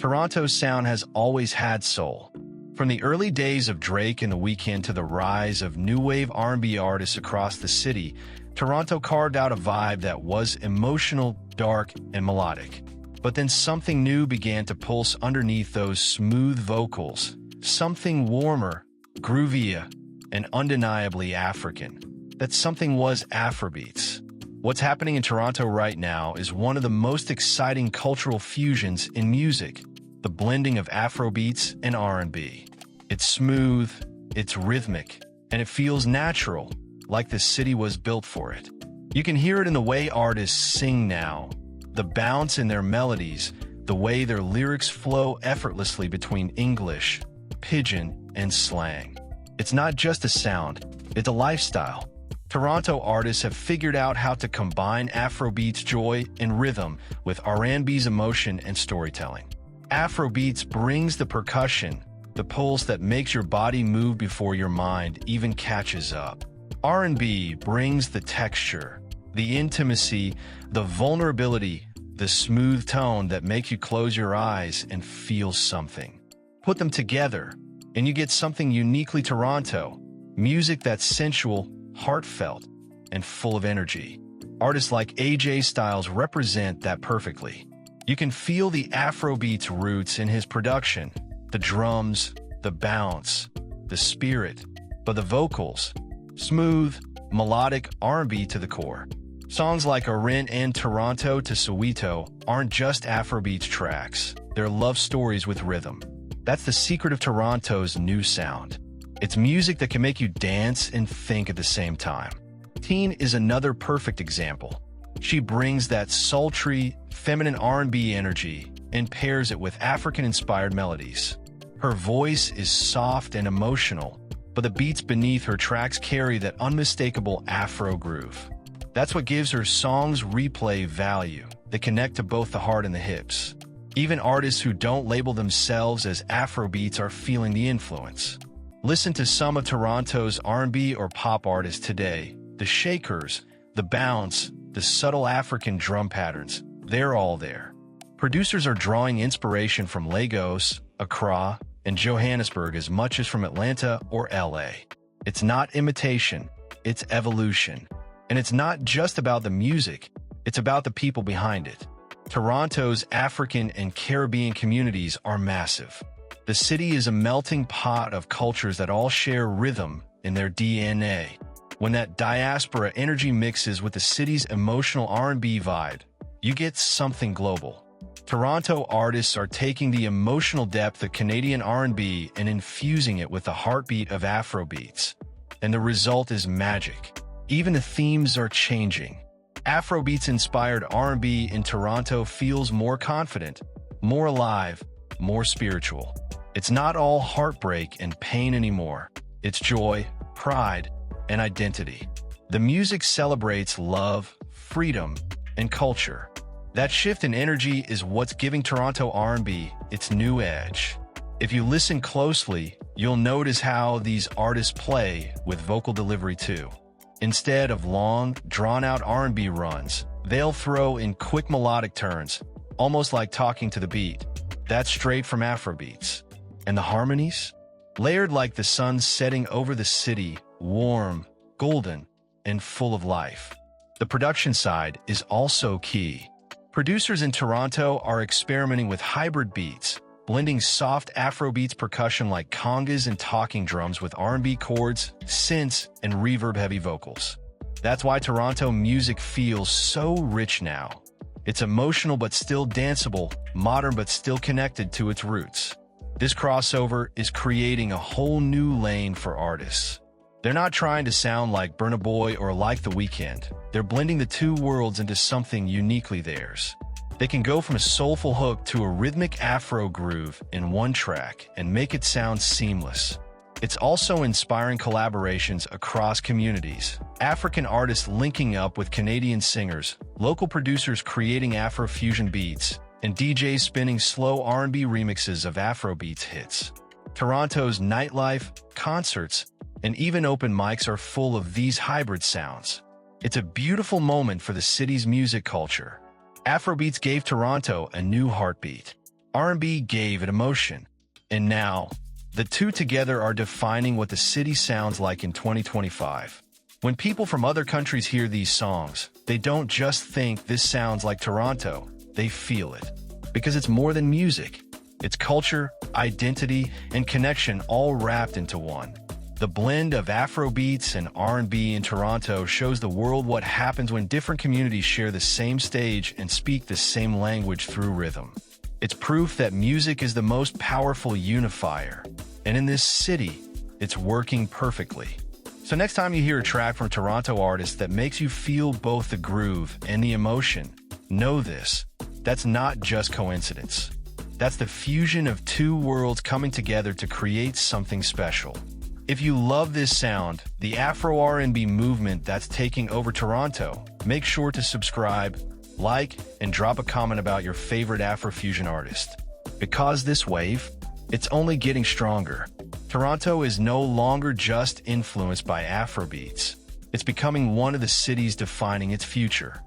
Toronto's sound has always had soul. From the early days of Drake and The Weeknd to the rise of new wave R&B artists across the city, Toronto carved out a vibe that was emotional, dark, and melodic. But then something new began to pulse underneath those smooth vocals, something warmer, groovier, and undeniably African. That something was Afrobeats. What's happening in Toronto right now is one of the most exciting cultural fusions in music, the blending of Afrobeats and R&B. It's smooth, it's rhythmic, and it feels natural, like the city was built for it. You can hear it in the way artists sing now, the bounce in their melodies, the way their lyrics flow effortlessly between English, pidgin, and slang. It's not just a sound, it's a lifestyle. Toronto artists have figured out how to combine Afrobeats' joy and rhythm with R&B's emotion and storytelling. Afrobeats brings the percussion, the pulse that makes your body move before your mind even catches up. R&B brings the texture, the intimacy, the vulnerability, the smooth tone that makes you close your eyes and feel something. Put them together, and you get something uniquely Toronto, music that's sensual, heartfelt, and full of energy. Artists like AJ Styles represent that perfectly. You can feel the Afrobeats roots in his production, the drums, the bounce, the spirit, but the vocals, smooth, melodic R&B to the core. Songs like Arin and Toronto to Soweto aren't just Afrobeats tracks, they're love stories with rhythm. That's the secret of Toronto's new sound. It's music that can make you dance and think at the same time. Teen is another perfect example. She brings that sultry, feminine R&B energy and pairs it with African-inspired melodies. Her voice is soft and emotional, but the beats beneath her tracks carry that unmistakable Afro groove. That's what gives her songs replay value. They connect to both the heart and the hips. Even artists who don't label themselves as Afrobeats are feeling the influence. Listen to some of Toronto's R&B or pop artists today. The shakers, the bounce, the subtle African drum patterns, they're all there. Producers are drawing inspiration from Lagos, Accra, and Johannesburg as much as from Atlanta or LA. It's not imitation, it's evolution. And it's not just about the music, it's about the people behind it. Toronto's African and Caribbean communities are massive. The city is a melting pot of cultures that all share rhythm in their DNA. When that diaspora energy mixes with the city's emotional R&B vibe, you get something global. Toronto artists are taking the emotional depth of Canadian R&B and infusing it with the heartbeat of Afrobeats. And the result is magic. Even the themes are changing. Afrobeats-inspired R&B in Toronto feels more confident, more alive, more spiritual. It's not all heartbreak and pain anymore. It's joy, pride, and identity. The music celebrates love, freedom, and culture. That shift in energy is what's giving Toronto R&B its new edge. If you listen closely, you'll notice how these artists play with vocal delivery too. Instead of long, drawn-out R&B runs, they'll throw in quick melodic turns, almost like talking to the beat. That's straight from Afrobeats. And the harmonies? Layered like the sun setting over the city, warm, golden, and full of life. The production side is also key. Producers in Toronto are experimenting with hybrid beats, blending soft Afrobeats percussion like congas and talking drums with R&B chords, synths, and reverb-heavy vocals. That's why Toronto music feels so rich now. It's emotional but still danceable, modern but still connected to its roots. This crossover is creating a whole new lane for artists. They're not trying to sound like Burna Boy or like The Weeknd. They're blending the two worlds into something uniquely theirs. They can go from a soulful hook to a rhythmic Afro groove in one track and make it sound seamless. It's also inspiring collaborations across communities. African artists linking up with Canadian singers, local producers creating Afro-fusion beats, and DJs spinning slow R&B remixes of Afrobeats hits. Toronto's nightlife, concerts, and even open mics are full of these hybrid sounds. It's a beautiful moment for the city's music culture. Afrobeats gave Toronto a new heartbeat. R&B gave it emotion. And now, the two together are defining what the city sounds like in 2025. When people from other countries hear these songs, they don't just think this sounds like Toronto, they feel it. Because it's more than music. It's culture, identity, and connection all wrapped into one. The blend of Afrobeats and R&B in Toronto shows the world what happens when different communities share the same stage and speak the same language through rhythm. It's proof that music is the most powerful unifier. And in this city, it's working perfectly. So next time you hear a track from Toronto artists that makes you feel both the groove and the emotion, know this. That's not just coincidence. That's the fusion of two worlds coming together to create something special. If you love this sound, the Afro R&B movement that's taking over Toronto, make sure to subscribe, like, and drop a comment about your favorite Afrofusion artist. Because this wave, it's only getting stronger. Toronto is no longer just influenced by Afrobeats. It's becoming one of the cities defining its future.